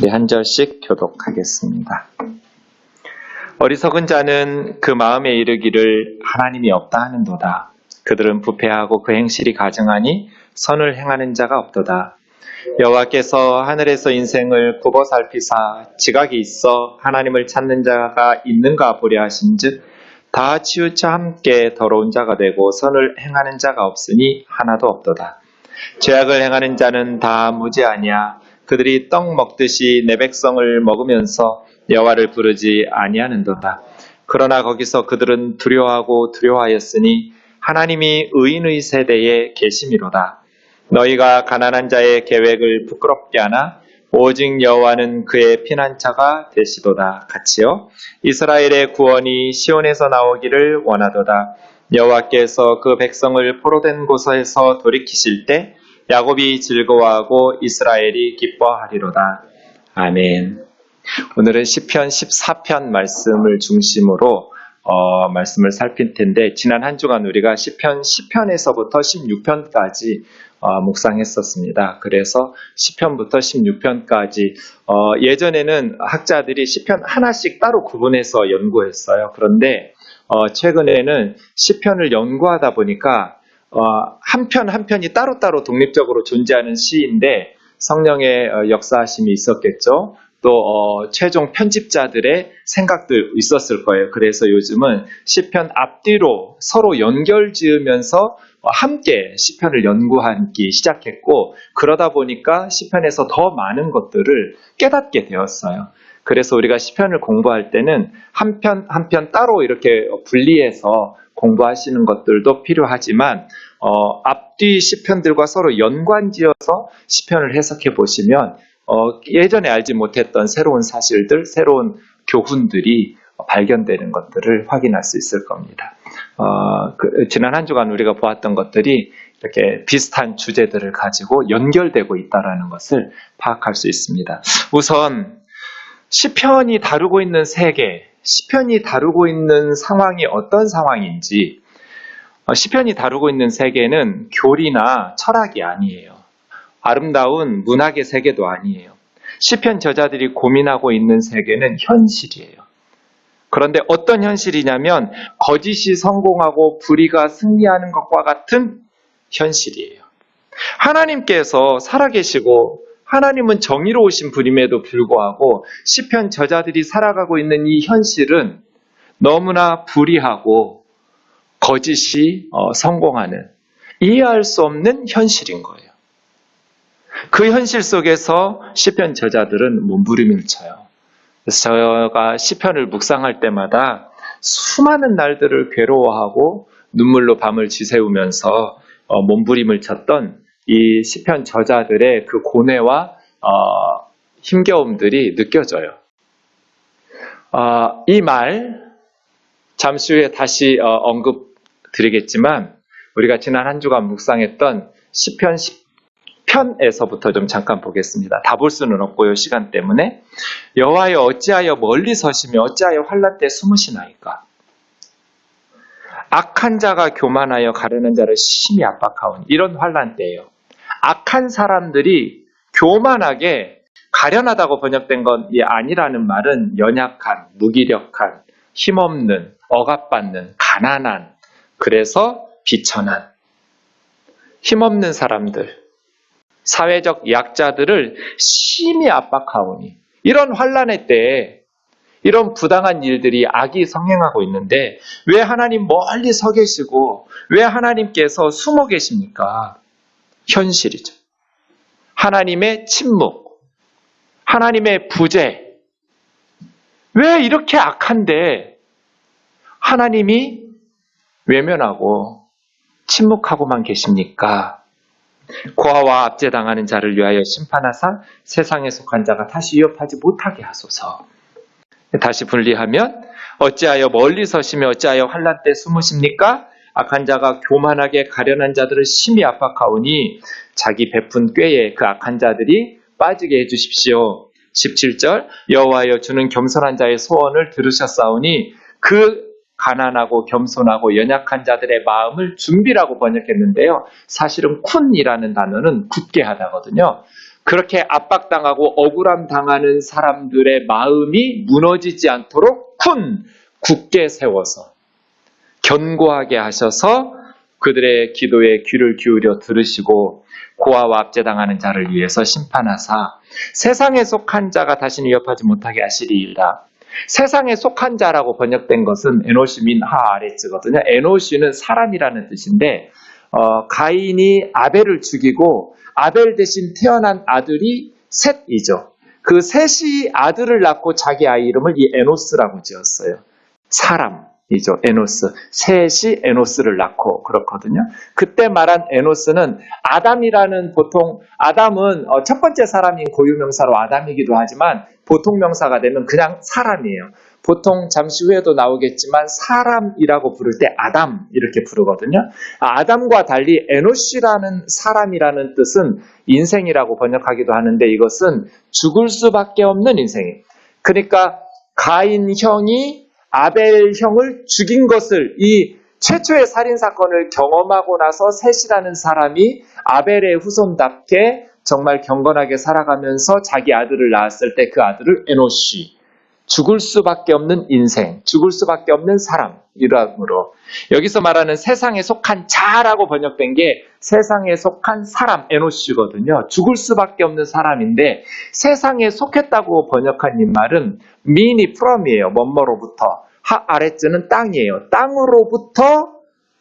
네, 한 절씩 교독하겠습니다. 어리석은 자는 그 마음에 이르기를 하나님이 없다 하는도다. 그들은 부패하고 그 행실이 가증하니 선을 행하는 자가 없도다. 여호와께서 하늘에서 인생을 굽어 살피사 지각이 있어 하나님을 찾는 자가 있는가 보려 하신즉 다 치우쳐 함께 더러운 자가 되고 선을 행하는 자가 없으니 하나도 없도다. 죄악을 행하는 자는 다 무지하냐. 그들이 떡 먹듯이 내 백성을 먹으면서 여호와를 부르지 아니하는도다. 그러나 거기서 그들은 두려워하였으니 하나님이 의인의 세대에 계심이로다. 너희가 가난한 자의 계획을 부끄럽게 하나 오직 여호와는 그의 피난처가 되시도다. 같이요. 이스라엘의 구원이 시온에서 나오기를 원하도다. 여호와께서 그 백성을 포로된 곳에서 돌이키실 때 야곱이 즐거워하고 이스라엘이 기뻐하리로다. 아멘. 오늘은 시편 14편 말씀을 중심으로 말씀을 살필 텐데 지난 한 주간 우리가 시편 10편에서부터 16편까지 묵상했었습니다. 그래서 10편부터 16편까지 예전에는 학자들이 시편 하나씩 따로 구분해서 연구했어요. 그런데 최근에는 시편을 연구하다 보니까 한 편 한 편이 따로따로 독립적으로 존재하는 시인데 성령의 역사하심이 있었겠죠. 또 최종 편집자들의 생각도 있었을 거예요. 그래서 요즘은 시편 앞뒤로 서로 연결 지으면서 함께 시편을 연구하기 시작했고 그러다 보니까 시편에서 더 많은 것들을 깨닫게 되었어요. 그래서 우리가 시편을 공부할 때는 한 편 한 편 따로 이렇게 분리해서 공부하시는 것들도 필요하지만 앞뒤 시편들과 서로 연관지어서 시편을 해석해 보시면 예전에 알지 못했던 새로운 사실들, 새로운 교훈들이 발견되는 것들을 확인할 수 있을 겁니다. 지난 한 주간 우리가 보았던 것들이 이렇게 비슷한 주제들을 가지고 연결되고 있다는 것을 파악할 수 있습니다. 우선 시편이 다루고 있는 세계, 시편이 다루고 있는 상황이 어떤 상황인지, 시편이 다루고 있는 세계는 교리나 철학이 아니에요. 아름다운 문학의 세계도 아니에요. 시편 저자들이 고민하고 있는 세계는 현실이에요. 그런데 어떤 현실이냐면 거짓이 성공하고 불의가 승리하는 것과 같은 현실이에요. 하나님께서 살아계시고 하나님은 정의로우신 분임에도 불구하고 시편 저자들이 살아가고 있는 이 현실은 너무나 불의하고 거짓이 성공하는 이해할 수 없는 현실인 거예요. 그 현실 속에서 시편 저자들은 몸부림을 쳐요. 그래서 저가 시편을 묵상할 때마다 수많은 날들을 괴로워하고 눈물로 밤을 지새우면서 몸부림을 쳤던 이 시편 저자들의 그 고뇌와 힘겨움들이 느껴져요. 이 말 잠시 후에 다시 언급드리겠지만 우리가 지난 한 주간 묵상했던 시편 10편에서부터 좀 잠깐 보겠습니다. 다 볼 수는 없고요. 시간 때문에. 여호와여 어찌하여 멀리 서시며 어찌하여 환난 때 숨으시나이까. 악한 자가 교만하여 가르는 자를 심히 압박하오니. 이런 환난 때예요. 악한 사람들이 교만하게 가련하다고 번역된 건 아니라는 말은 연약한, 무기력한, 힘없는, 억압받는, 가난한, 그래서 비천한, 힘없는 사람들, 사회적 약자들을 심히 압박하오니. 이런 환난의 때에 이런 부당한 일들이 악이 성행하고 있는데 왜 하나님 멀리 서 계시고 왜 하나님께서 숨어 계십니까? 현실이죠. 하나님의 침묵, 하나님의 부재. 왜 이렇게 악한데 하나님이 외면하고 침묵하고만 계십니까? 고아와 압제당하는 자를 위하여 심판하사 세상에 속한 자가 다시 위협하지 못하게 하소서. 다시 분리하면 어찌하여 멀리 서시며 어찌하여 환난 때 숨으십니까? 악한 자가 교만하게 가련한 자들을 심히 압박하오니 자기 베푼 꾀에 그 악한 자들이 빠지게 해주십시오. 17절 여호와여 주는 겸손한 자의 소원을 들으셨사오니 그 가난하고 겸손하고 연약한 자들의 마음을 준비라고 번역했는데요. 사실은 쿤이라는 단어는 굳게 하다거든요. 그렇게 압박당하고 억울함 당하는 사람들의 마음이 무너지지 않도록 굳게 세워서 견고하게 하셔서 그들의 기도에 귀를 기울여 들으시고 고아와 압제당하는 자를 위해서 심판하사 세상에 속한 자가 다시 위협하지 못하게 하시리이다. 세상에 속한 자라고 번역된 것은 에노시 민 하아레츠거든요. 에노시는 사람이라는 뜻인데 가인이 아벨을 죽이고 아벨 대신 태어난 아들이 셋이죠. 그 셋이 아들을 낳고 자기 아이 이름을 이 에노스라고 지었어요. 사람이죠. 에노스. 셋이 에노스를 낳고 그렇거든요. 그때 말한 에노스는 아담이라는 보통 아담은 첫 번째 사람인 고유명사로 아담이기도 하지만 보통 명사가 되면 그냥 사람이에요. 보통 잠시 후에도 나오겠지만 사람이라고 부를 때 아담 이렇게 부르거든요. 아담과 달리 에노시라는 사람이라는 뜻은 인생이라고 번역하기도 하는데 이것은 죽을 수밖에 없는 인생이에요. 그러니까 가인 형이 아벨 형을 죽인 것을 이 최초의 살인사건을 경험하고 나서 셋이라는 사람이 아벨의 후손답게 정말 경건하게 살아가면서 자기 아들을 낳았을 때 그 아들을 에노시, 죽을 수밖에 없는 인생, 죽을 수밖에 없는 사람 이름으로 여기서 말하는 세상에 속한 자라고 번역된 게 세상에 속한 사람 에노시거든요. 죽을 수밖에 없는 사람인데 세상에 속했다고 번역한 이 말은 mean이 from이에요. 뭐뭐로부터. 하아레츠는 땅이에요. 땅으로부터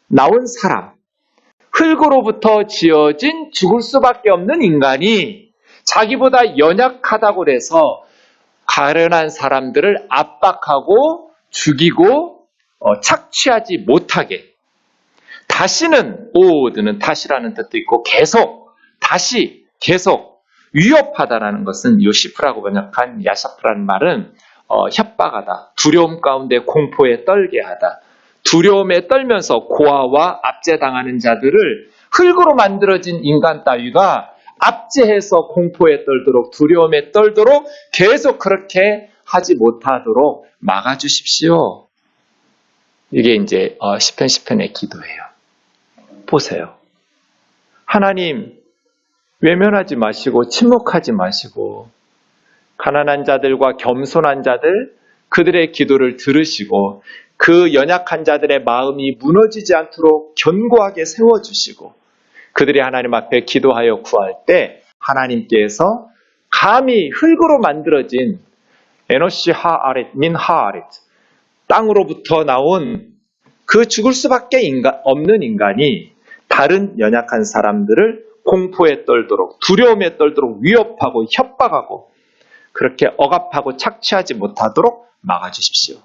나온 사람. 흙으로부터 지어진 죽을 수밖에 없는 인간이 자기보다 연약하다고 해서 가련한 사람들을 압박하고 죽이고 착취하지 못하게 다시는 오드는 다시라는 뜻도 있고 계속 다시 계속 위협하다라는 것은 요시프라고 번역한 야샤프라는 말은 협박하다, 두려움 가운데 공포에 떨게 하다, 두려움에 떨면서 고아와 압제당하는 자들을 흙으로 만들어진 인간 따위가 압제해서 공포에 떨도록 두려움에 떨도록 계속 그렇게 하지 못하도록 막아주십시오. 이게 이제 시편의 기도예요. 보세요. 하나님 외면하지 마시고 침묵하지 마시고 가난한 자들과 겸손한 자들 그들의 기도를 들으시고 그 연약한 자들의 마음이 무너지지 않도록 견고하게 세워주시고 그들이 하나님 앞에 기도하여 구할 때 하나님께서 감히 흙으로 만들어진 에노시 하아렛 민 하아렛 땅으로부터 나온 그 죽을 수밖에 없는 인간이 다른 연약한 사람들을 공포에 떨도록 두려움에 떨도록 위협하고 협박하고 그렇게 억압하고 착취하지 못하도록 막아주십시오.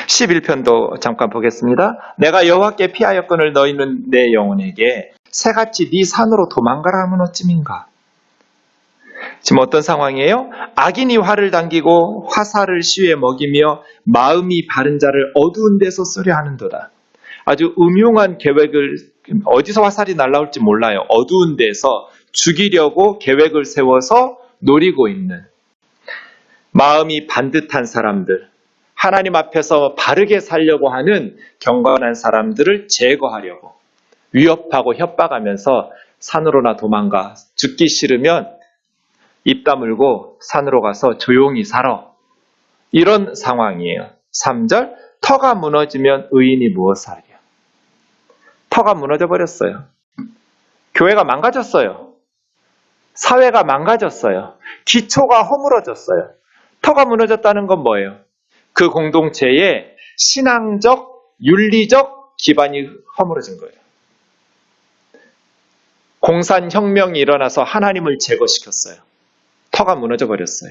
11편도 잠깐 보겠습니다. 내가 여호와께 피하였거늘 너희는 내 영혼에게 새같이 네 산으로 도망가라 하면 어찌민가. 지금 어떤 상황이에요? 악인이 활을 당기고 화살을 시위에 먹이며 마음이 바른 자를 어두운 데서 쓰려 하는도다. 아주 음흉한 계획을 어디서 화살이 날라올지 몰라요. 어두운 데서 죽이려고 계획을 세워서 노리고 있는 마음이 반듯한 사람들, 하나님 앞에서 바르게 살려고 하는 경건한 사람들을 제거하려고 위협하고 협박하면서 산으로나 도망가, 죽기 싫으면 입 다물고 산으로 가서 조용히 살아. 이런 상황이에요. 3절, 터가 무너지면 의인이 무엇을 하랴. 터가 무너져 버렸어요. 교회가 망가졌어요. 사회가 망가졌어요. 기초가 허물어졌어요. 터가 무너졌다는 건 뭐예요? 그 공동체의 신앙적, 윤리적 기반이 허물어진 거예요. 공산혁명이 일어나서 하나님을 제거시켰어요. 터가 무너져 버렸어요.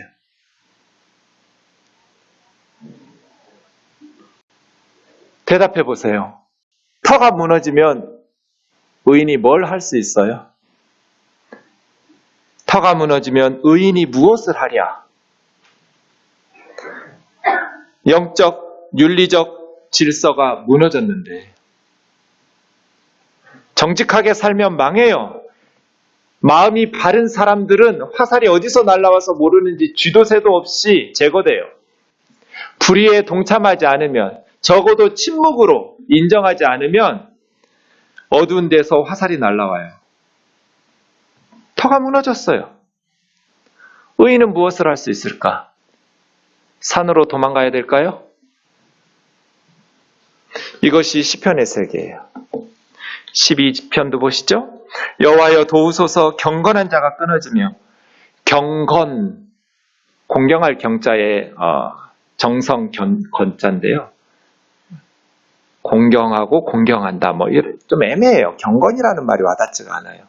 대답해 보세요. 터가 무너지면 의인이 뭘 할 수 있어요? 터가 무너지면 의인이 무엇을 하랴? 영적, 윤리적 질서가 무너졌는데 정직하게 살면 망해요. 마음이 바른 사람들은 화살이 어디서 날라와서 모르는지 쥐도 새도 없이 제거돼요. 불의에 동참하지 않으면, 적어도 침묵으로 인정하지 않으면 어두운 데서 화살이 날라와요. 터가 무너졌어요. 의인은 무엇을 할 수 있을까? 산으로 도망가야 될까요? 이것이 시편의 세계예요. 12편도 보시죠. 여호와여 도우소서 경건한 자가 끊어지며 경건 공경할 경자의 정성 건자인데요. 공경하고 공경한다 좀 애매해요. 경건이라는 말이 와닿지가 않아요.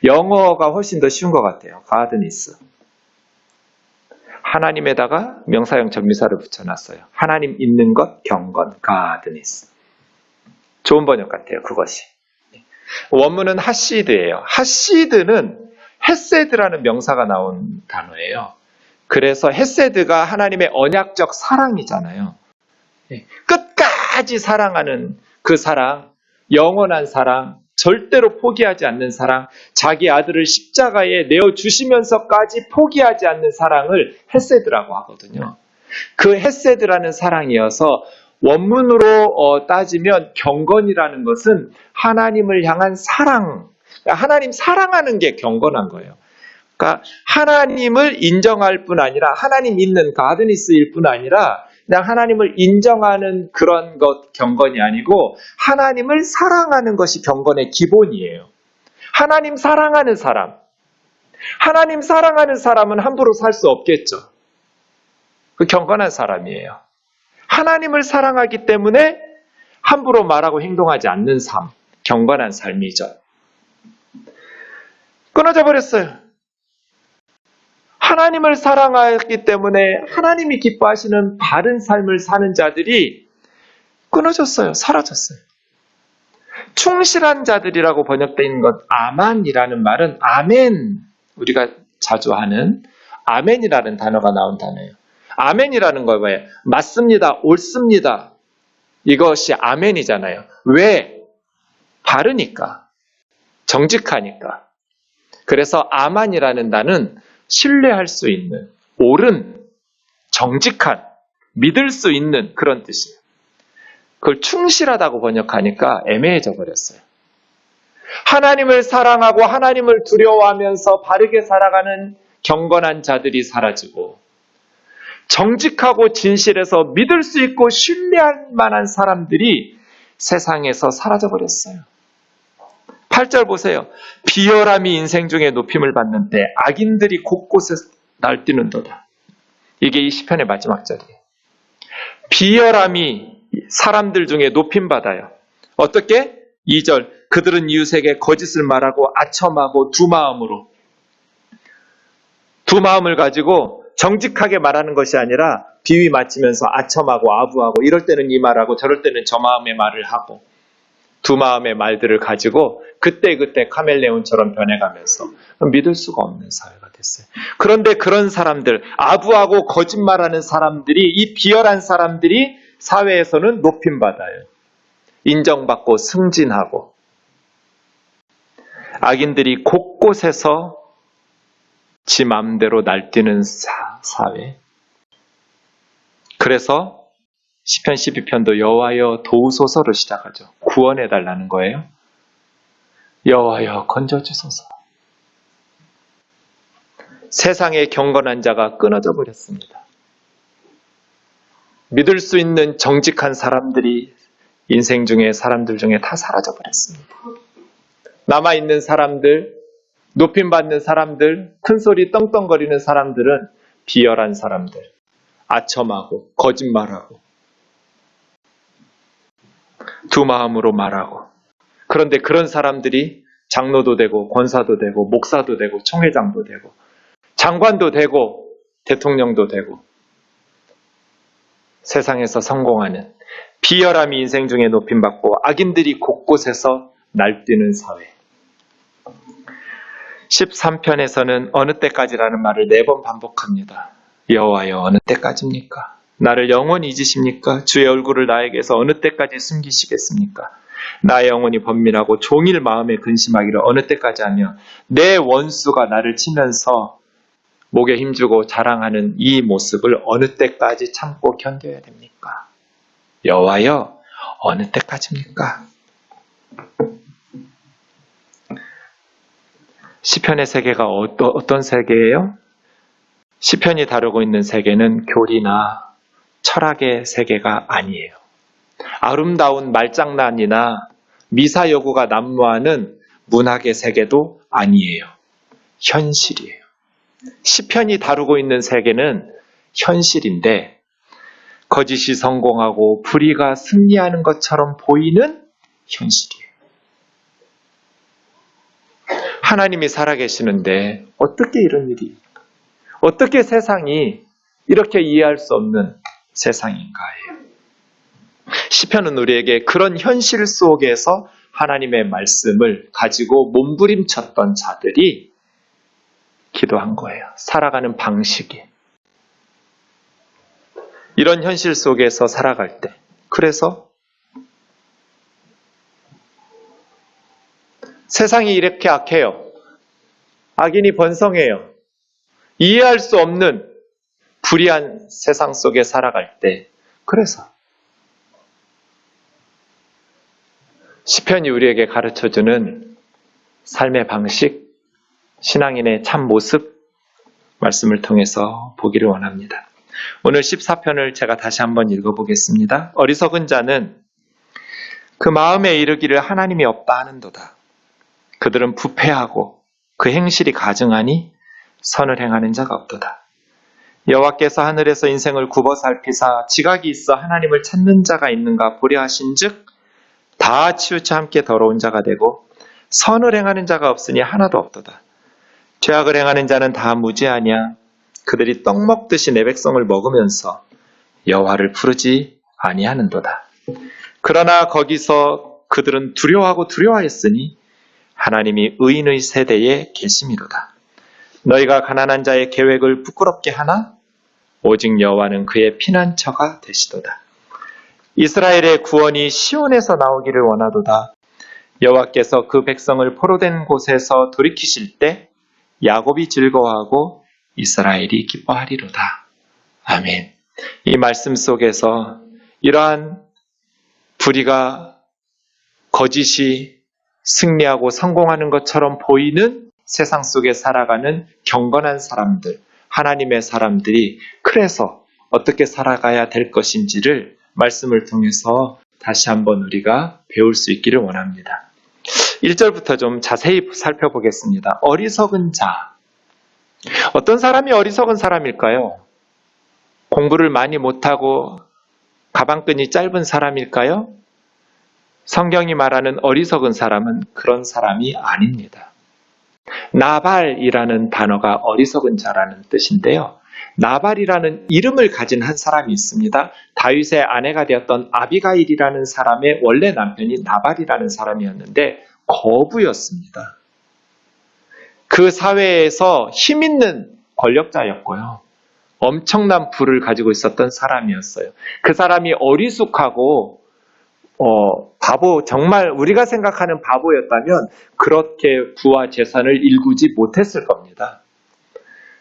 영어가 훨씬 더 쉬운 것 같아요. 가드니스. 하나님에다가 명사형 전미사를 붙여놨어요. 하나님 있는 것 경건 가드니스. 좋은 번역 같아요. 그것이. 원문은 하시드예요. 하시드는 헤세드라는 명사가 나온 단어예요. 그래서 헤세드가 하나님의 언약적 사랑이잖아요. 끝까지 사랑하는 그 사랑, 영원한 사랑, 절대로 포기하지 않는 사랑, 자기 아들을 십자가에 내어주시면서까지 포기하지 않는 사랑을 헤세드라고 하거든요. 그 헤세드라는 사랑이어서 원문으로 따지면 경건이라는 것은 하나님을 향한 사랑, 하나님 사랑하는 게 경건한 거예요. 그러니까 하나님을 인정할 뿐 아니라 하나님 있는 가드니스일 뿐 아니라 그냥 하나님을 인정하는 그런 것 경건이 아니고 하나님을 사랑하는 것이 경건의 기본이에요. 하나님 사랑하는 사람, 하나님 사랑하는 사람은 함부로 살 수 없겠죠. 그 경건한 사람이에요. 하나님을 사랑하기 때문에 함부로 말하고 행동하지 않는 삶, 경건한 삶이죠. 끊어져 버렸어요. 하나님을 사랑하기 때문에 하나님이 기뻐하시는 바른 삶을 사는 자들이 끊어졌어요. 사라졌어요. 충실한 자들이라고 번역되어 있는 것, 아만이라는 말은 아멘, 우리가 자주 하는 아멘이라는 단어가 나온 단어예요. 아멘이라는 거 뭐예요? 맞습니다. 옳습니다. 이것이 아멘이잖아요. 왜? 바르니까. 정직하니까. 그래서 아만이라는 단은 신뢰할 수 있는, 옳은, 정직한, 믿을 수 있는 그런 뜻이에요. 그걸 충실하다고 번역하니까 애매해져 버렸어요. 하나님을 사랑하고 하나님을 두려워하면서 바르게 살아가는 경건한 자들이 사라지고 정직하고 진실해서 믿을 수 있고 신뢰할 만한 사람들이 세상에서 사라져 버렸어요. 8절 보세요. 비열함이 인생 중에 높임을 받는 때 악인들이 곳곳에 날뛰는도다. 이게 이 시편의 마지막 절이에요. 비열함이 사람들 중에 높임받아요. 어떻게? 2절. 그들은 이웃에게 거짓을 말하고 아첨하고 두 마음을 가지고 정직하게 말하는 것이 아니라 비위 맞추면서 아첨하고 아부하고 이럴 때는 이 말하고 저럴 때는 저 마음의 말을 하고 두 마음의 말들을 가지고 그때그때 카멜레온처럼 변해가면서 믿을 수가 없는 사회가 됐어요. 그런데 그런 사람들, 아부하고 거짓말하는 사람들이, 이 비열한 사람들이 사회에서는 높임받아요. 인정받고 승진하고 악인들이 곳곳에서 지 마음대로 날뛰는 사회. 그래서 시편 12편도 여호와여 도우소서로 시작하죠. 구원해달라는 거예요. 여호와여 건져주소서. 세상의 경건한 자가 끊어져 버렸습니다. 믿을 수 있는 정직한 사람들이 인생 중에 사람들 중에 다 사라져 버렸습니다. 남아있는 사람들, 높임받는 사람들, 큰소리 떵떵거리는 사람들은 비열한 사람들, 아첨하고 거짓말하고 두 마음으로 말하고. 그런데 그런 사람들이 장로도 되고 권사도 되고 목사도 되고 총회장도 되고 장관도 되고 대통령도 되고 세상에서 성공하는, 비열함이 인생 중에 높임받고 악인들이 곳곳에서 날뛰는 사회. 13편에서는 어느 때까지라는 말을 4번 반복합니다. 여호와여 어느 때까지입니까? 나를 영원히 잊으십니까? 주의 얼굴을 나에게서 어느 때까지 숨기시겠습니까? 나의 영혼이 번민하고 종일 마음에 근심하기를 어느 때까지 하며 내 원수가 나를 치면서 목에 힘주고 자랑하는 이 모습을 어느 때까지 참고 견뎌야 됩니까? 여호와여 어느 때까지입니까? 시편의 세계가 어떤 세계예요? 시편이 다루고 있는 세계는 교리나 철학의 세계가 아니에요. 아름다운 말장난이나 미사여구가 난무하는 문학의 세계도 아니에요. 현실이에요. 시편이 다루고 있는 세계는 현실인데 거짓이 성공하고 불의가 승리하는 것처럼 보이는 현실이에요. 하나님이 살아계시는데 어떻게 이런 일이, 어떻게 세상이 이렇게 이해할 수 없는 세상인가요? 시편은 우리에게 그런 현실 속에서 하나님의 말씀을 가지고 몸부림쳤던 자들이 기도한 거예요. 살아가는 방식이. 이런 현실 속에서 살아갈 때. 그래서 세상이 이렇게 악해요. 악인이 번성해요. 이해할 수 없는 불의한 세상 속에 살아갈 때. 그래서 시편이 우리에게 가르쳐주는 삶의 방식, 신앙인의 참 모습, 말씀을 통해서 보기를 원합니다. 오늘 14편을 제가 다시 한번 읽어보겠습니다. 어리석은 자는 그 마음에 이르기를 하나님이 없다 하는도다. 그들은 부패하고 그 행실이 가증하니 선을 행하는 자가 없도다. 여호와께서 하늘에서 인생을 굽어 살피사 지각이 있어 하나님을 찾는 자가 있는가 보려 하신즉 다 치우쳐 함께 더러운 자가 되고 선을 행하는 자가 없으니 하나도 없도다. 죄악을 행하는 자는 다 무죄하냐. 그들이 떡 먹듯이 내 백성을 먹으면서 여호와를 부르지 아니하는도다. 그러나 거기서 그들은 두려워하였으니 하나님이 의인의 세대에 계심이로다. 너희가 가난한 자의 계획을 부끄럽게 하나? 오직 여호와는 그의 피난처가 되시도다. 이스라엘의 구원이 시온에서 나오기를 원하도다. 여호와께서 그 백성을 포로된 곳에서 돌이키실 때 야곱이 즐거워하고 이스라엘이 기뻐하리로다. 아멘. 이 말씀 속에서 이러한 불의가 거짓이 승리하고 성공하는 것처럼 보이는 세상 속에 살아가는 경건한 사람들, 하나님의 사람들이 그래서 어떻게 살아가야 될 것인지를 말씀을 통해서 다시 한번 우리가 배울 수 있기를 원합니다. 1절부터 좀 자세히 살펴보겠습니다. 어리석은 자. 어떤 사람이 어리석은 사람일까요? 공부를 많이 못하고 가방끈이 짧은 사람일까요? 성경이 말하는 어리석은 사람은 그런 사람이 아닙니다. 나발이라는 단어가 어리석은 자라는 뜻인데요. 나발이라는 이름을 가진 한 사람이 있습니다. 다윗의 아내가 되었던 아비가일이라는 사람의 원래 남편이 나발이라는 사람이었는데 거부였습니다. 그 사회에서 힘 있는 권력자였고요. 엄청난 부를 가지고 있었던 사람이었어요. 그 사람이 어리숙하고 바보, 정말 우리가 생각하는 바보였다면 그렇게 부와 재산을 일구지 못했을 겁니다.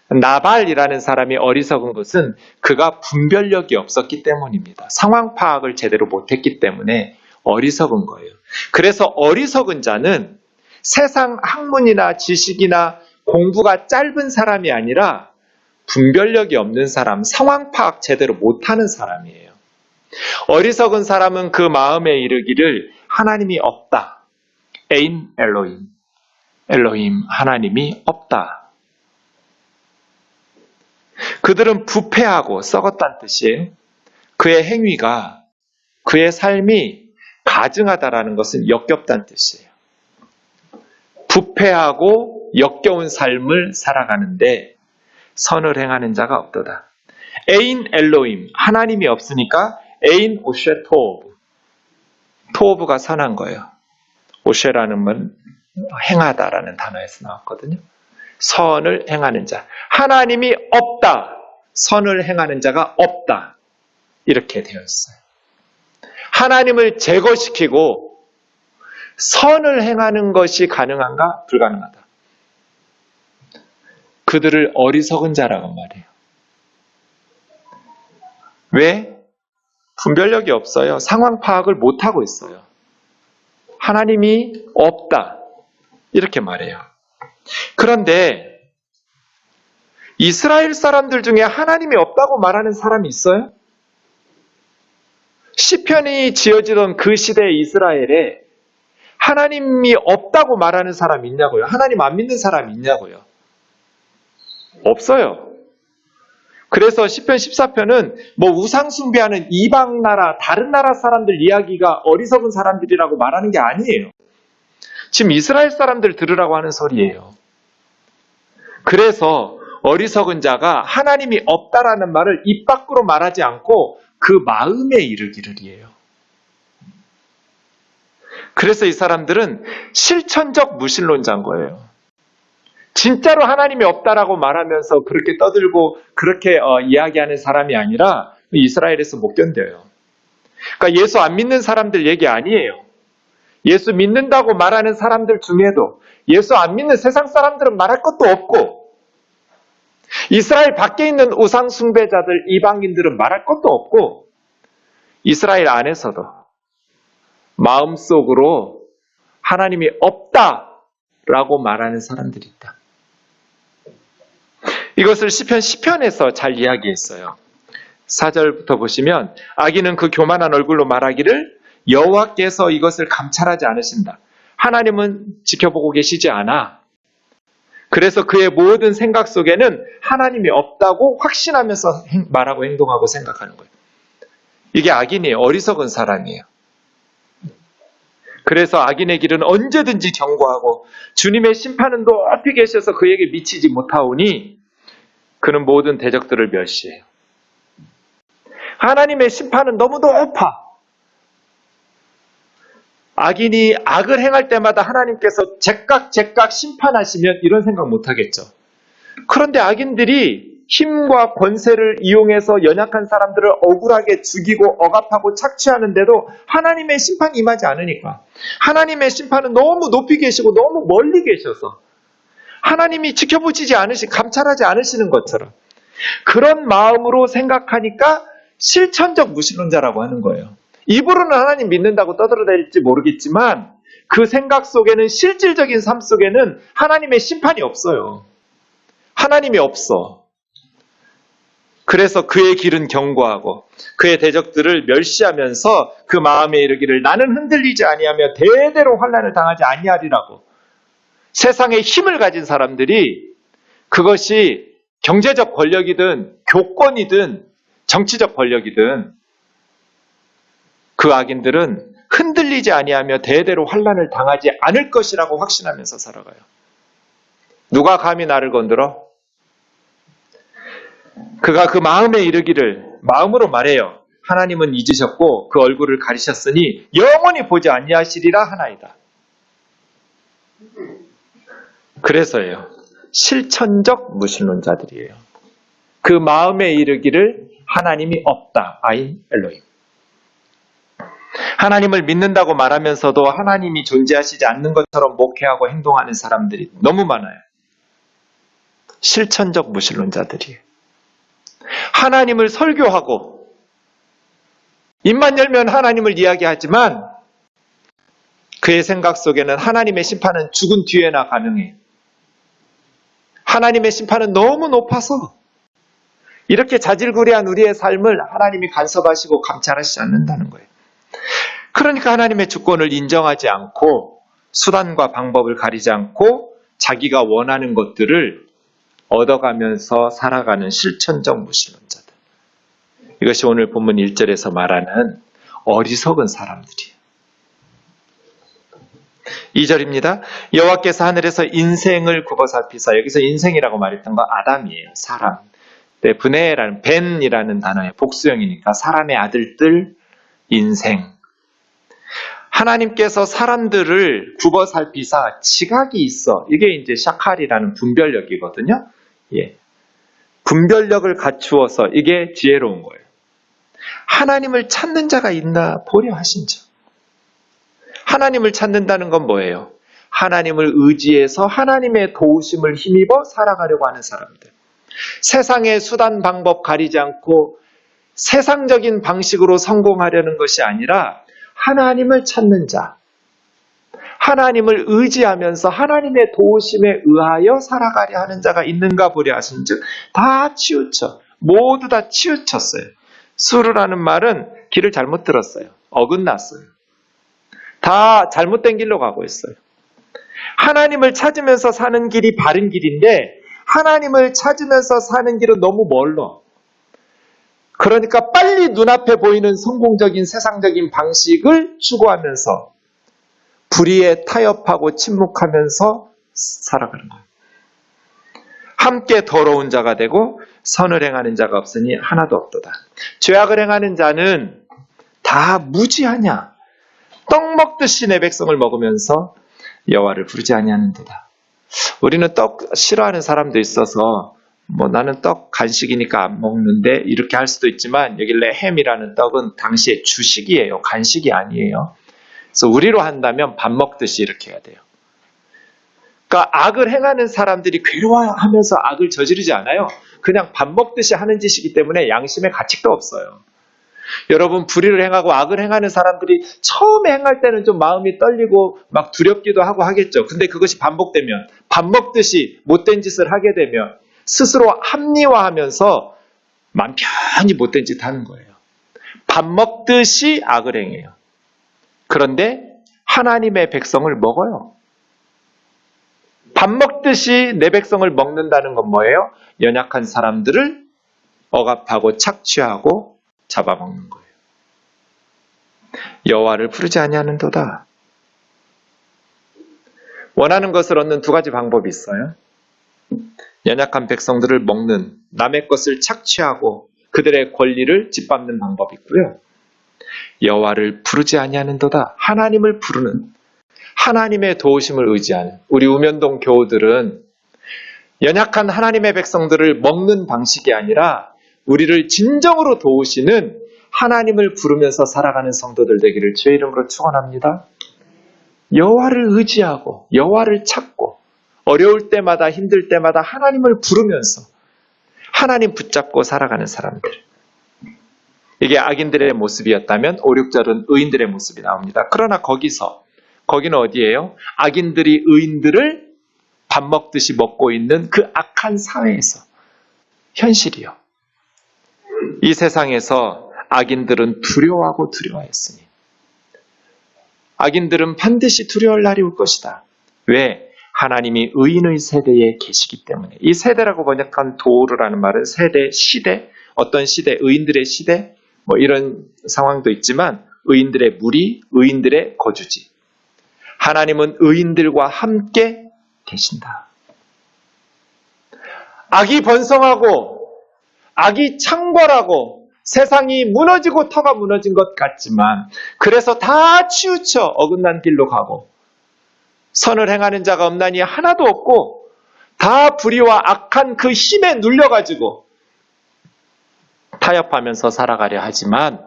나발이라는 사람이 어리석은 것은 그가 분별력이 없었기 때문입니다. 상황 파악을 제대로 못했기 때문에 어리석은 거예요. 그래서 어리석은 자는 세상 학문이나 지식이나 공부가 짧은 사람이 아니라 분별력이 없는 사람, 상황 파악 제대로 못하는 사람이에요. 어리석은 사람은 그 마음에 이르기를 하나님이 없다. 에인 엘로힘, 하나님이 없다. 그들은 부패하고 썩었다는 뜻이에요. 그의 행위가, 그의 삶이 가증하다라는 것은 역겹다는 뜻이에요. 부패하고 역겨운 삶을 살아가는데 선을 행하는 자가 없도다. 에인 엘로힘, 하나님이 없으니까 에인 오쉐 토오브. 토오브가 선한 거예요. 오쉐라는 건 행하다라는 단어에서 나왔거든요. 선을 행하는 자. 하나님이 없다. 선을 행하는 자가 없다. 이렇게 되었어요. 하나님을 제거시키고 선을 행하는 것이 가능한가? 불가능하다. 그들을 어리석은 자라고 말해요. 왜? 분별력이 없어요. 상황 파악을 못하고 있어요. 하나님이 없다. 이렇게 말해요. 그런데 이스라엘 사람들 중에 하나님이 없다고 말하는 사람이 있어요? 시편이 지어지던 그 시대의 이스라엘에 하나님이 없다고 말하는 사람이 있냐고요? 하나님 안 믿는 사람이 있냐고요? 없어요. 그래서 시편 14편은 뭐 우상 숭배하는 이방 나라, 다른 나라 사람들 이야기가 어리석은 사람들이라고 말하는 게 아니에요. 지금 이스라엘 사람들 들으라고 하는 소리예요. 그래서 어리석은 자가 하나님이 없다라는 말을 입 밖으로 말하지 않고 그 마음에 이르기를이에요. 그래서 이 사람들은 실천적 무신론자인 거예요. 진짜로 하나님이 없다라고 말하면서 그렇게 떠들고 그렇게 이야기하는 사람이 아니라 이스라엘에서 못 견뎌요. 그러니까 예수 안 믿는 사람들 얘기 아니에요. 예수 믿는다고 말하는 사람들 중에도 예수 안 믿는 세상 사람들은 말할 것도 없고 이스라엘 밖에 있는 우상 숭배자들 이방인들은 말할 것도 없고 이스라엘 안에서도 마음속으로 하나님이 없다라고 말하는 사람들이 있다. 이것을 시편 10편에서 잘 이야기했어요. 4절부터 보시면 악인은 그 교만한 얼굴로 말하기를 여호와께서 이것을 감찰하지 않으신다. 하나님은 지켜보고 계시지 않아. 그래서 그의 모든 생각 속에는 하나님이 없다고 확신하면서 말하고 행동하고 생각하는 거예요. 이게 악인이에요. 어리석은 사람이에요. 그래서 악인의 길은 언제든지 경고하고 주님의 심판은 높이 계셔서 그에게 미치지 못하오니 그는 모든 대적들을 멸시해요. 하나님의 심판은 너무 높아. 악인이 악을 행할 때마다 하나님께서 제각 심판하시면 이런 생각 못하겠죠. 그런데 악인들이 힘과 권세를 이용해서 연약한 사람들을 억울하게 죽이고 억압하고 착취하는데도 하나님의 심판이 임하지 않으니까 하나님의 심판은 너무 높이 계시고 너무 멀리 계셔서 하나님이 지켜보시지 감찰하지 않으시는 것처럼 그런 마음으로 생각하니까 실천적 무신론자라고 하는 거예요. 입으로는 하나님 믿는다고 떠들어댈지 모르겠지만 그 생각 속에는 실질적인 삶 속에는 하나님의 심판이 없어요. 하나님이 없어. 그래서 그의 길은 경고하고 그의 대적들을 멸시하면서 그 마음에 이르기를 나는 흔들리지 아니하며 대대로 환난을 당하지 아니하리라고. 세상에 힘을 가진 사람들이 그것이 경제적 권력이든 교권이든 정치적 권력이든 그 악인들은 흔들리지 아니하며 대대로 환난을 당하지 않을 것이라고 확신하면서 살아가요. 누가 감히 나를 건드려? 그가 그 마음에 이르기를 마음으로 말해요. 하나님은 잊으셨고 그 얼굴을 가리셨으니 영원히 보지 아니하시리라 하나이다. 그래서예요. 실천적 무신론자들이에요. 그 마음에 이르기를 하나님이 없다. 아인 엘로힘. 하나님을 믿는다고 말하면서도 하나님이 존재하시지 않는 것처럼 목회하고 행동하는 사람들이 너무 많아요. 실천적 무신론자들이에요. 하나님을 설교하고 입만 열면 하나님을 이야기하지만 그의 생각 속에는 하나님의 심판은 죽은 뒤에나 가능해요. 하나님의 심판은 너무 높아서 이렇게 자질구레한 우리의 삶을 하나님이 간섭하시고 감찰하시지 않는다는 거예요. 그러니까 하나님의 주권을 인정하지 않고 수단과 방법을 가리지 않고 자기가 원하는 것들을 얻어가면서 살아가는 실천적 무신론자들. 이것이 오늘 본문 1절에서 말하는 어리석은 사람들이에요. 2절입니다. 여호와께서 하늘에서 인생을 굽어살피사. 여기서 인생이라고 말했던 거 아담이에요. 사람. 네, 브네라는 벤이라는 단어의 복수형이니까 사람의 아들들 인생. 하나님께서 사람들을 굽어살피사 지각이 있어. 이게 이제 샤칼이라는 분별력이거든요. 예. 분별력을 갖추어서 이게 지혜로운 거예요. 하나님을 찾는 자가 있나 보려 하신저. 하나님을 찾는다는 건 뭐예요? 하나님을 의지해서 하나님의 도우심을 힘입어 살아가려고 하는 사람들. 세상의 수단 방법 가리지 않고 세상적인 방식으로 성공하려는 것이 아니라 하나님을 찾는 자, 하나님을 의지하면서 하나님의 도우심에 의하여 살아가려 하는 자가 있는가 보려 하신즉 다 치우쳐, 모두 다 치우쳤어요. 수르라는 말은 길을 잘못 들었어요. 어긋났어요. 다 잘못된 길로 가고 있어요. 하나님을 찾으면서 사는 길이 바른 길인데 하나님을 찾으면서 사는 길은 너무 멀어. 그러니까 빨리 눈앞에 보이는 성공적인 세상적인 방식을 추구하면서 불의에 타협하고 침묵하면서 살아가는 거예요. 함께 더러운 자가 되고 선을 행하는 자가 없으니 하나도 없도다. 죄악을 행하는 자는 다 무지하냐? 떡 먹듯이 내 백성을 먹으면서 여호와를 부르지 아니하는도다. 우리는 떡 싫어하는 사람도 있어서 나는 떡 간식이니까 안 먹는데 이렇게 할 수도 있지만 여기 레헴이라는 떡은 당시의 주식이에요. 간식이 아니에요. 그래서 우리로 한다면 밥 먹듯이 이렇게 해야 돼요. 그러니까 악을 행하는 사람들이 괴로워하면서 악을 저지르지 않아요. 그냥 밥 먹듯이 하는 짓이기 때문에 양심의 가책도 없어요. 여러분, 불의를 행하고 악을 행하는 사람들이 처음에 행할 때는 좀 마음이 떨리고 막 두렵기도 하고 하겠죠. 근데 그것이 반복되면 밥 먹듯이 못된 짓을 하게 되면 스스로 합리화하면서 맘 편히 못된 짓 하는 거예요. 밥 먹듯이 악을 행해요. 그런데 하나님의 백성을 먹어요. 밥 먹듯이 내 백성을 먹는다는 건 뭐예요? 연약한 사람들을 억압하고 착취하고 잡아먹는 거예요. 여호와를 부르지 아니하는도다. 원하는 것을 얻는 두 가지 방법이 있어요. 연약한 백성들을 먹는, 남의 것을 착취하고 그들의 권리를 짓밟는 방법이 있고요. 여호와를 부르지 아니하는도다. 하나님을 부르는, 하나님의 도우심을 의지하는 우리 우면동 교우들은 연약한 하나님의 백성들을 먹는 방식이 아니라 우리를 진정으로 도우시는 하나님을 부르면서 살아가는 성도들 되기를 주의 이름으로 축원합니다. 여호와를 의지하고 여호와를 찾고 어려울 때마다 힘들 때마다 하나님을 부르면서 하나님 붙잡고 살아가는 사람들. 이게 악인들의 모습이었다면 5, 6절은 의인들의 모습이 나옵니다. 그러나 거기는 어디예요? 악인들이 의인들을 밥 먹듯이 먹고 있는 그 악한 사회에서 현실이요. 이 세상에서 악인들은 두려워했으니 악인들은 반드시 두려울 날이 올 것이다. 왜? 하나님이 의인의 세대에 계시기 때문에. 이 세대라고 번역한 도르라는 말은 세대, 시대, 어떤 시대, 의인들의 시대, 이런 상황도 있지만 의인들의 무리, 의인들의 거주지. 하나님은 의인들과 함께 계신다. 악이 번성하고 악이 창궐하고 세상이 무너지고 터가 무너진 것 같지만 그래서 다 치우쳐 어긋난 길로 가고 선을 행하는 자가 없나니 하나도 없고 다 불의와 악한 그 힘에 눌려가지고 타협하면서 살아가려 하지만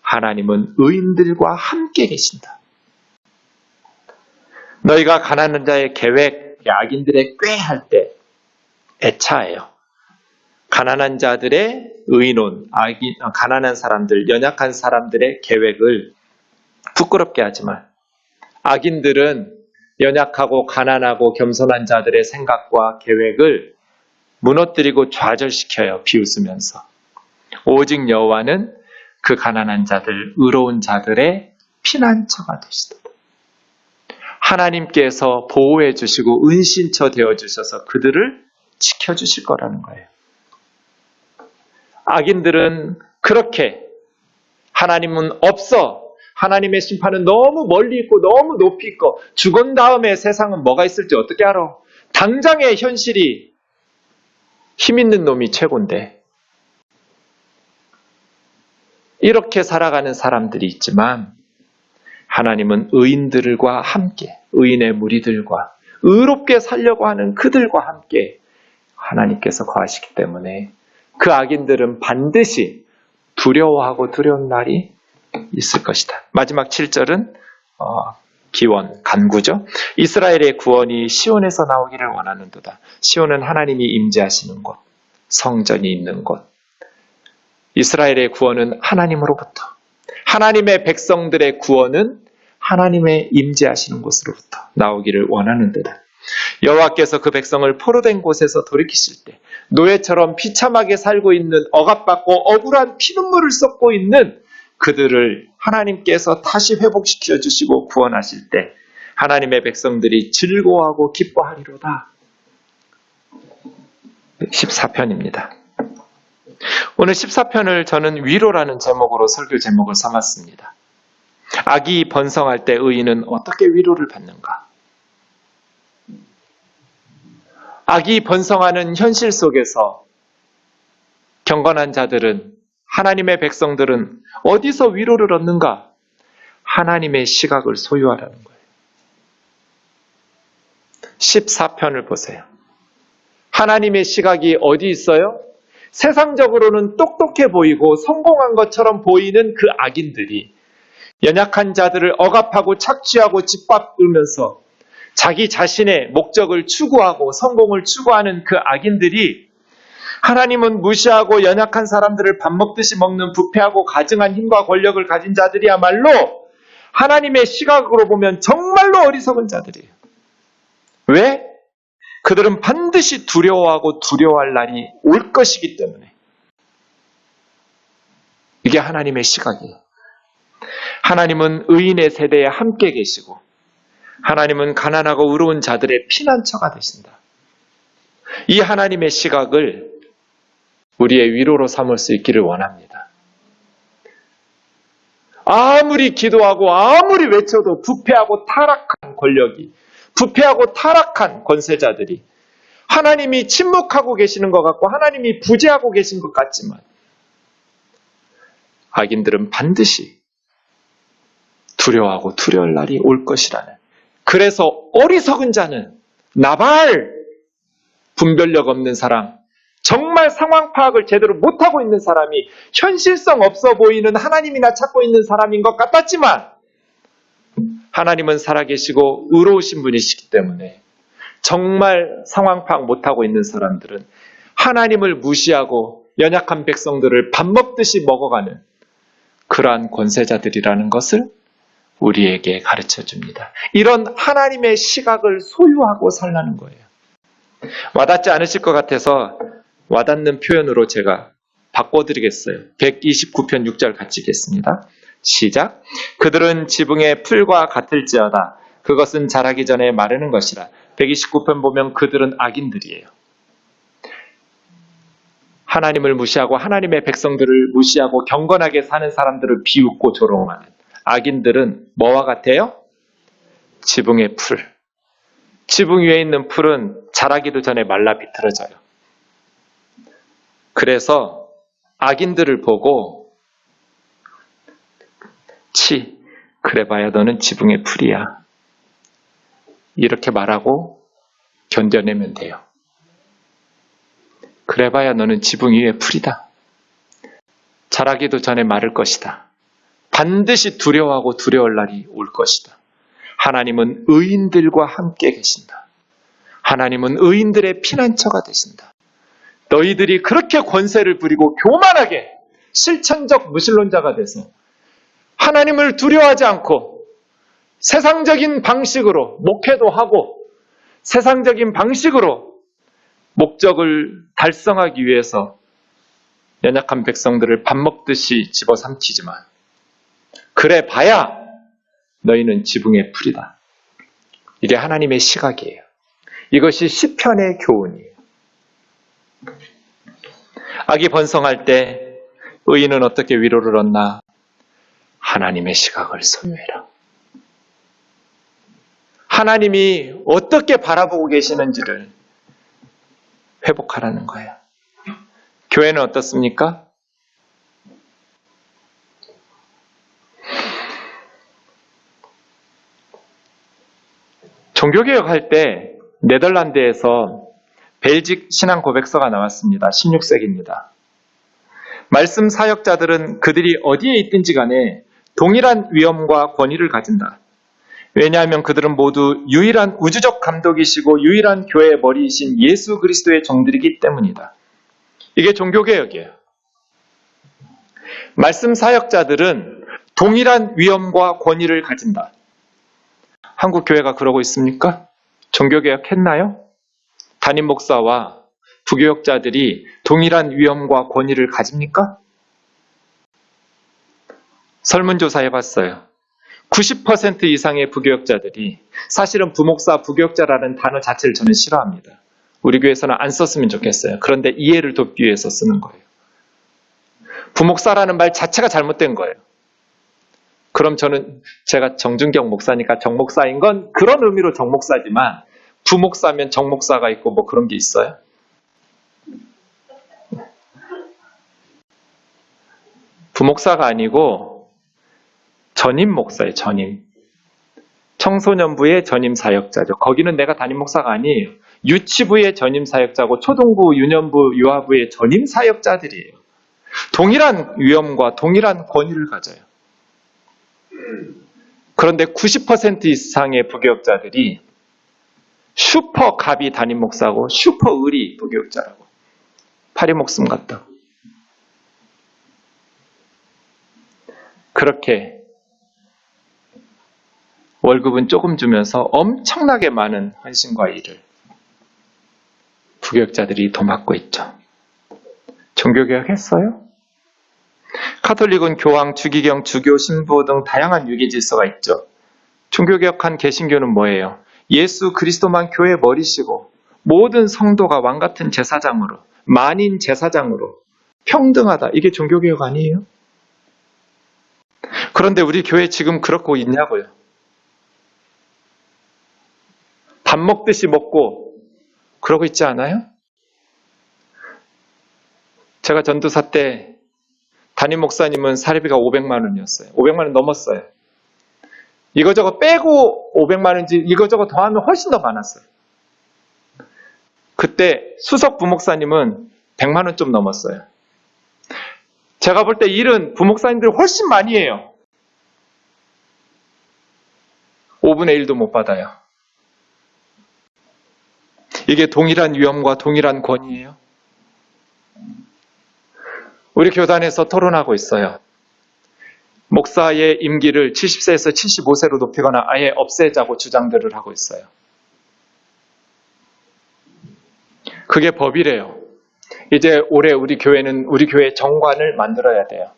하나님은 의인들과 함께 계신다. 너희가 가난한 자의 계획, 악인들의 꾀할 때 애차해요. 가난한 자들의 의논, 가난한 사람들, 연약한 사람들의 계획을 부끄럽게 하지만 악인들은 연약하고 가난하고 겸손한 자들의 생각과 계획을 무너뜨리고 좌절시켜요. 비웃으면서. 오직 여호와는 그 가난한 자들, 의로운 자들의 피난처가 되시도다. 하나님께서 보호해 주시고 은신처 되어 주셔서 그들을 지켜주실 거라는 거예요. 악인들은 그렇게 하나님은 없어. 하나님의 심판은 너무 멀리 있고 너무 높이 있고 죽은 다음에 세상은 뭐가 있을지 어떻게 알아? 당장의 현실이 힘 있는 놈이 최고인데 이렇게 살아가는 사람들이 있지만 하나님은 의인들과 함께 의인의 무리들과 의롭게 살려고 하는 그들과 함께 하나님께서 거하시기 때문에 그 악인들은 반드시 두려워하고 두려운 날이 있을 것이다. 마지막 7절은 기원, 간구죠. 이스라엘의 구원이 시온에서 나오기를 원하는도다. 시온은 하나님이 임재하시는 곳, 성전이 있는 곳. 이스라엘의 구원은 하나님으로부터, 하나님의 백성들의 구원은 하나님의 임재하시는 곳으로부터 나오기를 원하는 데다. 여호와께서 그 백성을 포로된 곳에서 돌이키실 때 노예처럼 비참하게 살고 있는, 억압받고 억울한 피눈물을 쏟고 있는 그들을 하나님께서 다시 회복시켜 주시고 구원하실 때 하나님의 백성들이 즐거워하고 기뻐하리로다. 14편입니다. 오늘 14편을 저는 위로라는 제목으로 설교 제목을 삼았습니다. 악이 번성할 때 의인은 어떻게 위로를 받는가? 악이 번성하는 현실 속에서 경건한 자들은, 하나님의 백성들은 어디서 위로를 얻는가? 하나님의 시각을 소유하라는 거예요. 14편을 보세요. 하나님의 시각이 어디 있어요? 세상적으로는 똑똑해 보이고 성공한 것처럼 보이는 그 악인들이 연약한 자들을 억압하고 착취하고 짓밟으면서 자기 자신의 목적을 추구하고 성공을 추구하는 그 악인들이, 하나님은 무시하고 연약한 사람들을 밥 먹듯이 먹는 부패하고 가증한 힘과 권력을 가진 자들이야말로 하나님의 시각으로 보면 정말로 어리석은 자들이에요. 왜? 그들은 반드시 두려워하고 두려워할 날이 올 것이기 때문에. 이게 하나님의 시각이에요. 하나님은 의인의 세대에 함께 계시고 하나님은 가난하고 의로운 자들의 피난처가 되신다. 이 하나님의 시각을 우리의 위로로 삼을 수 있기를 원합니다. 아무리 기도하고 아무리 외쳐도 부패하고 타락한 권력이, 부패하고 타락한 권세자들이 하나님이 침묵하고 계시는 것 같고 하나님이 부재하고 계신 것 같지만 악인들은 반드시 두려워하고 두려울 날이 올 것이라는, 그래서 어리석은 자는, 나발, 분별력 없는 사람, 정말 상황 파악을 제대로 못하고 있는 사람이 현실성 없어 보이는 하나님이나 찾고 있는 사람인 것 같았지만 하나님은 살아계시고 의로우신 분이시기 때문에 정말 상황 파악 못하고 있는 사람들은 하나님을 무시하고 연약한 백성들을 밥 먹듯이 먹어가는 그러한 권세자들이라는 것을 우리에게 가르쳐 줍니다. 이런 하나님의 시각을 소유하고 살라는 거예요. 와닿지 않으실 것 같아서 와닿는 표현으로 제가 바꿔드리겠어요. 129편 6절 같이 읽겠습니다. 시작. 그들은 지붕의 풀과 같을지어다. 그것은 자라기 전에 마르는 것이라. 129편 보면 그들은 악인들이에요. 하나님을 무시하고 하나님의 백성들을 무시하고 경건하게 사는 사람들을 비웃고 조롱하는 악인들은 뭐와 같아요? 지붕의 풀. 지붕 위에 있는 풀은 자라기도 전에 말라 비틀어져요. 그래서 악인들을 보고 그래봐야 너는 지붕의 풀이야. 이렇게 말하고 견뎌내면 돼요. 그래봐야 너는 지붕 위의 풀이다. 자라기도 전에 마를 것이다. 반드시 두려워하고 두려울 날이 올 것이다. 하나님은 의인들과 함께 계신다. 하나님은 의인들의 피난처가 되신다. 너희들이 그렇게 권세를 부리고 교만하게 실천적 무신론자가 돼서 하나님을 두려워하지 않고 세상적인 방식으로 목회도 하고 세상적인 방식으로 목적을 달성하기 위해서 연약한 백성들을 밥 먹듯이 집어삼키지만 그래 봐야 너희는 지붕의 풀이다. 이게 하나님의 시각이에요. 이것이 시편의 교훈이에요. 악이 번성할 때 의인은 어떻게 위로를 얻나? 하나님의 시각을 소유해라. 하나님이 어떻게 바라보고 계시는지를 회복하라는 거예요. 교회는 어떻습니까? 종교개혁할 때 네덜란드에서 벨직 신앙 고백서가 나왔습니다. 16세기입니다. 말씀 사역자들은 그들이 어디에 있든지 간에 동일한 위엄과 권위를 가진다. 왜냐하면 그들은 모두 유일한 우주적 감독이시고 유일한 교회의 머리이신 예수 그리스도의 종들이기 때문이다. 이게 종교개혁이에요. 말씀 사역자들은 동일한 위엄과 권위를 가진다. 한국 교회가 그러고 있습니까? 종교개혁 했나요? 담임 목사와 부교역자들이 동일한 위엄과 권위를 가집니까? 설문조사 해봤어요. 90% 이상의 부교역자들이 사실은 부목사, 부교역자라는 단어 자체를 저는 싫어합니다. 우리 교회에서는 안 썼으면 좋겠어요. 그런데 이해를 돕기 위해서 쓰는 거예요. 부목사라는 말 자체가 잘못된 거예요. 그럼 저는 제가 정준경 목사니까 정목사인 건 그런 의미로 정목사지만 부목사면 정목사가 있고 뭐 그런 게 있어요? 부목사가 아니고 전임 목사예요. 전임. 청소년부의 전임 사역자죠. 거기는 내가 담임 목사가 아니에요. 유치부의 전임 사역자고 초등부, 유년부, 유아부의 전임 사역자들이에요. 동일한 위엄과 동일한 권위를 가져요. 그런데 90% 이상의 부교역자들이 슈퍼 갑이 담임 목사고 슈퍼 을이 부교역자라고. 파리 목숨 같다. 그렇게 월급은 조금 주면서 엄청나게 많은 헌신과 일을 부교역자들이 도맡고 있죠. 종교개혁 했어요? 카톨릭은 교황, 주기경, 주교, 신부 등 다양한 유계 질서가 있죠. 종교개혁한 개신교는 뭐예요? 예수 그리스도만 교회의 머리시고 모든 성도가 왕같은 제사장으로, 만인 제사장으로 평등하다. 이게 종교개혁 아니에요? 그런데 우리 교회 지금 그렇고 있냐고요? 밥 먹듯이 먹고 그러고 있지 않아요? 제가 전도사 때 담임 목사님은 사례비가 500만 원이었어요. 500만 원 넘었어요. 이거저거 빼고 500만 원인지 이거저거 더하면 훨씬 더 많았어요. 그때 수석 부목사님은 100만 원 좀 넘었어요. 제가 볼 때 일은 부목사님들이 훨씬 많이 해요. 5분의 1도 못 받아요. 이게 동일한 위엄과 동일한 권위예요. 우리 교단에서 토론하고 있어요. 목사의 임기를 70세에서 75세로 높이거나 아예 없애자고 주장들을 하고 있어요. 그게 법이래요. 이제 올해 우리 교회는 우리 교회 정관을 만들어야 돼요.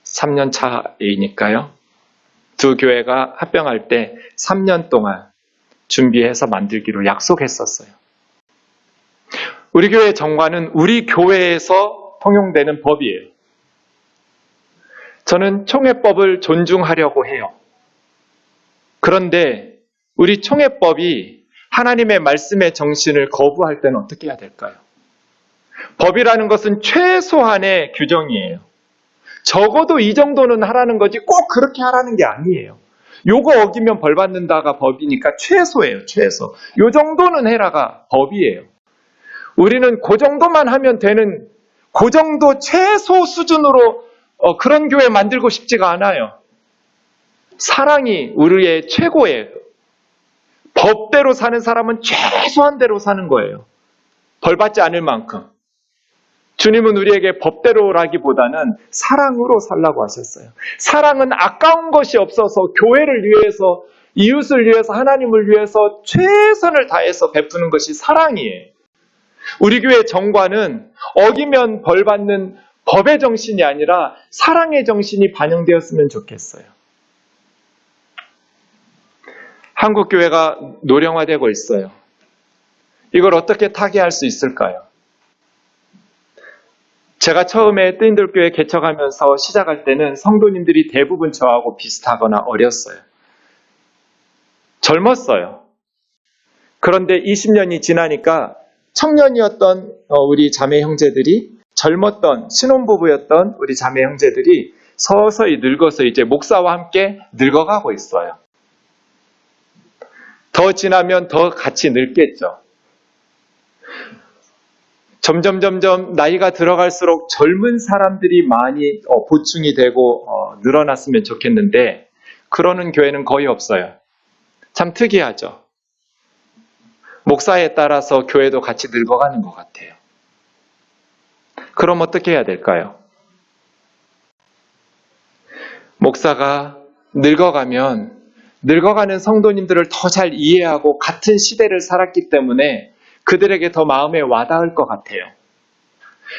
3년 차이니까요. 두 교회가 합병할 때 3년 동안 준비해서 만들기로 약속했었어요. 우리 교회 정관은 우리 교회에서 통용되는 법이에요. 저는 총회법을 존중하려고 해요. 그런데 우리 총회법이 하나님의 말씀의 정신을 거부할 때는 어떻게 해야 될까요? 법이라는 것은 최소한의 규정이에요. 적어도 이 정도는 하라는 거지 꼭 그렇게 하라는 게 아니에요. 요거 어기면 벌 받는다가 법이니까 최소예요. 최소. 요 정도는 해라가 법이에요. 우리는 그 정도만 하면 되는 그 정도 최소 수준으로 그런 교회 만들고 싶지가 않아요. 사랑이 우리의 최고예요. 법대로 사는 사람은 최소한대로 사는 거예요. 벌 받지 않을 만큼. 주님은 우리에게 법대로라기보다는 사랑으로 살라고 하셨어요. 사랑은 아까운 것이 없어서 교회를 위해서, 이웃을 위해서, 하나님을 위해서 최선을 다해서 베푸는 것이 사랑이에요. 우리 교회 정관은 어기면 벌 받는 법의 정신이 아니라 사랑의 정신이 반영되었으면 좋겠어요. 한국 교회가 노령화되고 있어요. 이걸 어떻게 타개할 수 있을까요? 제가 처음에 뜨인돌교회 개척하면서 시작할 때는 성도님들이 대부분 저하고 비슷하거나 어렸어요. 젊었어요. 그런데 20년이 지나니까 청년이었던 우리 자매 형제들이, 젊었던 신혼부부였던 우리 자매 형제들이 서서히 늙어서 이제 목사와 함께 늙어가고 있어요. 더 지나면 더 같이 늙겠죠. 점점 나이가 들어갈수록 젊은 사람들이 많이 보충이 되고 늘어났으면 좋겠는데 그러는 교회는 거의 없어요. 참 특이하죠. 목사에 따라서 교회도 같이 늙어가는 것 같아요. 그럼 어떻게 해야 될까요? 목사가 늙어가면 늙어가는 성도님들을 더 잘 이해하고 같은 시대를 살았기 때문에 그들에게 더 마음에 와닿을 것 같아요.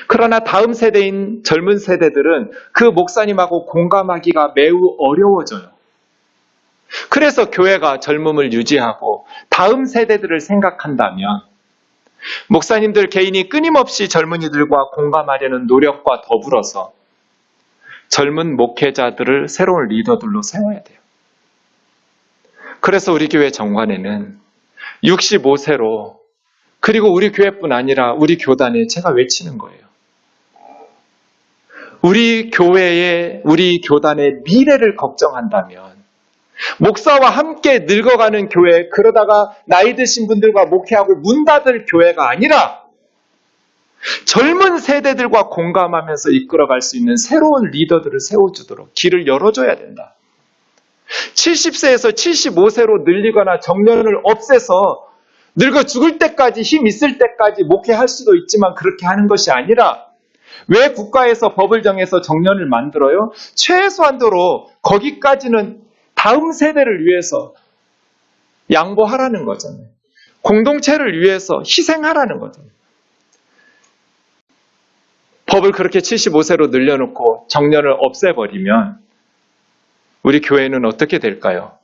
그러나 다음 세대인 젊은 세대들은 그 목사님하고 공감하기가 매우 어려워져요. 그래서 교회가 젊음을 유지하고 다음 세대들을 생각한다면 목사님들 개인이 끊임없이 젊은이들과 공감하려는 노력과 더불어서 젊은 목회자들을 새로운 리더들로 세워야 돼요. 그래서 우리 교회 정관에는 65세로 그리고 우리 교회뿐 아니라 우리 교단에 제가 외치는 거예요. 우리 교회의 우리 교단의 미래를 걱정한다면 목사와 함께 늙어가는 교회, 그러다가 나이 드신 분들과 목회하고 문 닫을 교회가 아니라 젊은 세대들과 공감하면서 이끌어갈 수 있는 새로운 리더들을 세워주도록 길을 열어줘야 된다. 70세에서 75세로 늘리거나 정년을 없애서 늙어 죽을 때까지 힘 있을 때까지 목회할 수도 있지만 그렇게 하는 것이 아니라 왜 국가에서 법을 정해서 정년을 만들어요? 최소한도로 거기까지는 다음 세대를 위해서 양보하라는 거잖아요. 공동체를 위해서 희생하라는 거잖아요. 법을 그렇게 75세로 늘려놓고 정년을 없애버리면 우리 교회는 어떻게 될까요?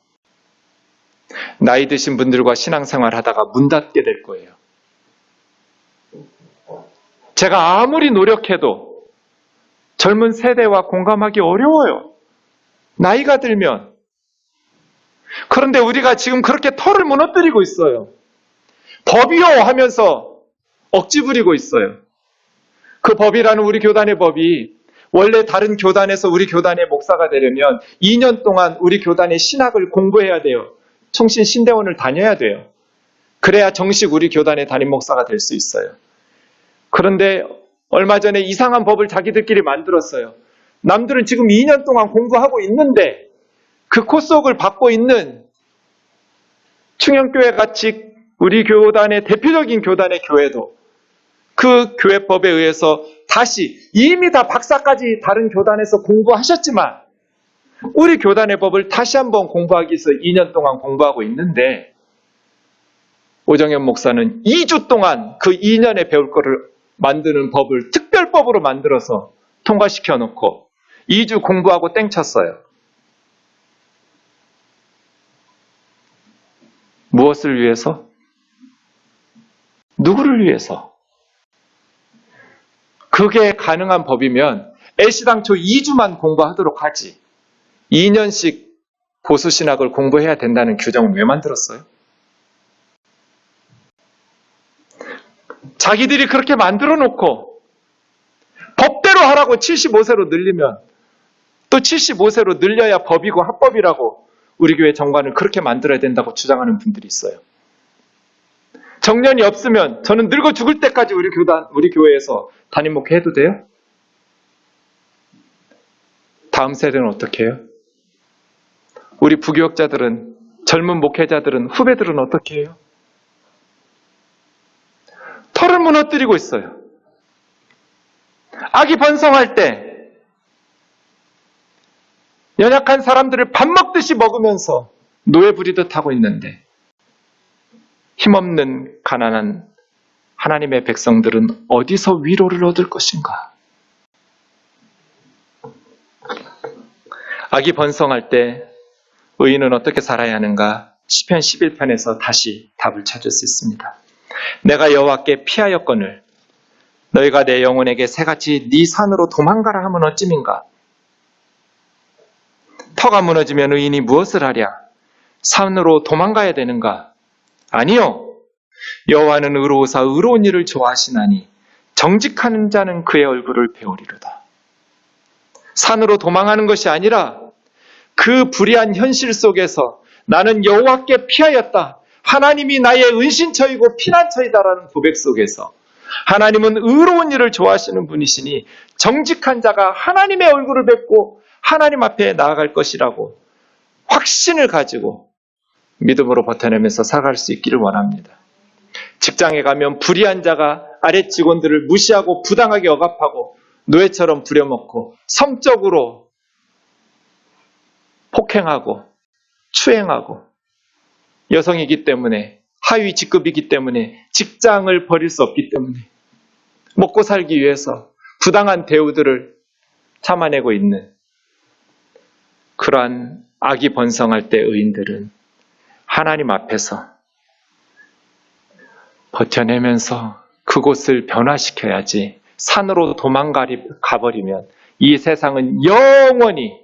나이 드신 분들과 신앙생활 하다가 문 닫게 될 거예요. 제가 아무리 노력해도 젊은 세대와 공감하기 어려워요. 나이가 들면. 그런데 우리가 지금 그렇게 털을 무너뜨리고 있어요. 법이요 하면서 억지 부리고 있어요. 그 법이라는 우리 교단의 법이 원래 다른 교단에서 우리 교단의 목사가 되려면 2년 동안 우리 교단의 신학을 공부해야 돼요. 총신 신대원을 다녀야 돼요. 그래야 정식 우리 교단의 담임 목사가 될 수 있어요. 그런데 얼마 전에 이상한 법을 자기들끼리 만들었어요. 남들은 지금 2년 동안 공부하고 있는데 그 코스옥을 받고 있는 충영교회 같이 우리 교단의 대표적인 교단의 교회도 그 교회법에 의해서 다시 이미 다 박사까지 다른 교단에서 공부하셨지만 우리 교단의 법을 다시 한번 공부하기 위해서 2년 동안 공부하고 있는데 오정현 목사는 2주 동안 그 2년에 배울 거를 만드는 법을 특별법으로 만들어서 통과시켜 놓고 2주 공부하고 땡쳤어요. 무엇을 위해서? 누구를 위해서? 그게 가능한 법이면 애시당초 2주만 공부하도록 하지 2년씩 보수신학을 공부해야 된다는 규정을 왜 만들었어요? 자기들이 그렇게 만들어 놓고 법대로 하라고 75세로 늘리면 또 75세로 늘려야 법이고 합법이라고 우리 교회 정관을 그렇게 만들어야 된다고 주장하는 분들이 있어요. 정년이 없으면 저는 늙어 죽을 때까지 우리 교회에서 담임 목회 해도 돼요? 다음 세대는 어떻게 해요? 우리 부교역자들은, 젊은 목회자들은, 후배들은 어떻게 해요? 털을 무너뜨리고 있어요. 아기 번성할 때 연약한 사람들을 밥 먹듯이 먹으면서 노예 부리듯 하고 있는데 힘없는 가난한 하나님의 백성들은 어디서 위로를 얻을 것인가? 아기 번성할 때 의인은 어떻게 살아야 하는가? 시편 11편에서 다시 답을 찾을 수 있습니다. 내가 여호와께 피하였거늘 너희가 내 영혼에게 새같이 네 산으로 도망가라 하면 어찌민가? 터가 무너지면 의인이 무엇을 하랴? 산으로 도망가야 되는가? 아니요. 여호와는 의로우사 의로운 일을 좋아하시나니 정직한 자는 그의 얼굴을 배우리로다. 산으로 도망하는 것이 아니라 그 불의한 현실 속에서 나는 여호와께 피하였다. 하나님이 나의 은신처이고 피난처이다라는 고백 속에서 하나님은 의로운 일을 좋아하시는 분이시니 정직한 자가 하나님의 얼굴을 뵙고 하나님 앞에 나아갈 것이라고 확신을 가지고 믿음으로 버텨내면서 살아갈 수 있기를 원합니다. 직장에 가면 불의한 자가 아래 직원들을 무시하고 부당하게 억압하고 노예처럼 부려먹고 성적으로 폭행하고 추행하고 여성이기 때문에 하위 직급이기 때문에 직장을 버릴 수 없기 때문에 먹고 살기 위해서 부당한 대우들을 참아내고 있는 그러한 악이 번성할 때 의인들은 하나님 앞에서 버텨내면서 그곳을 변화시켜야지 산으로 도망가버리면 이 세상은 영원히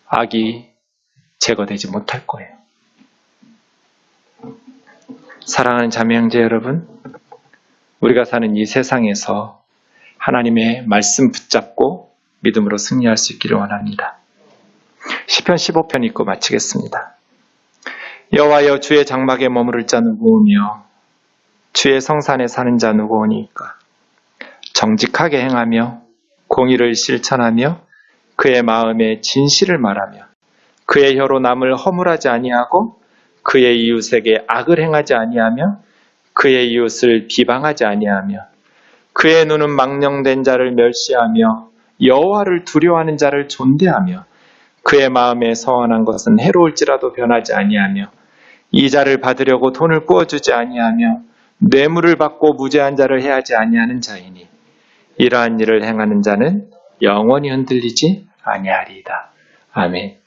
악이 제거되지 못할 거예요. 사랑하는 자매 형제 여러분, 우리가 사는 이 세상에서 하나님의 말씀 붙잡고 믿음으로 승리할 수 있기를 원합니다. 시편 15편 읽고 마치겠습니다. 여호와여, 주의 장막에 머무를 자 누구오며 주의 성산에 사는 자 누구오니까? 정직하게 행하며 공의를 실천하며 그의 마음에 진실을 말하며 그의 혀로 남을 허물하지 아니하고 그의 이웃에게 악을 행하지 아니하며 그의 이웃을 비방하지 아니하며 그의 눈은 망령된 자를 멸시하며 여호와를 두려워하는 자를 존대하며 그의 마음에 서원한 것은 해로울지라도 변하지 아니하며 이자를 받으려고 돈을 꾸어주지 아니하며 뇌물을 받고 무죄한 자를 해하지 아니하는 자이니 이러한 일을 행하는 자는 영원히 흔들리지 아니하리이다. 아멘.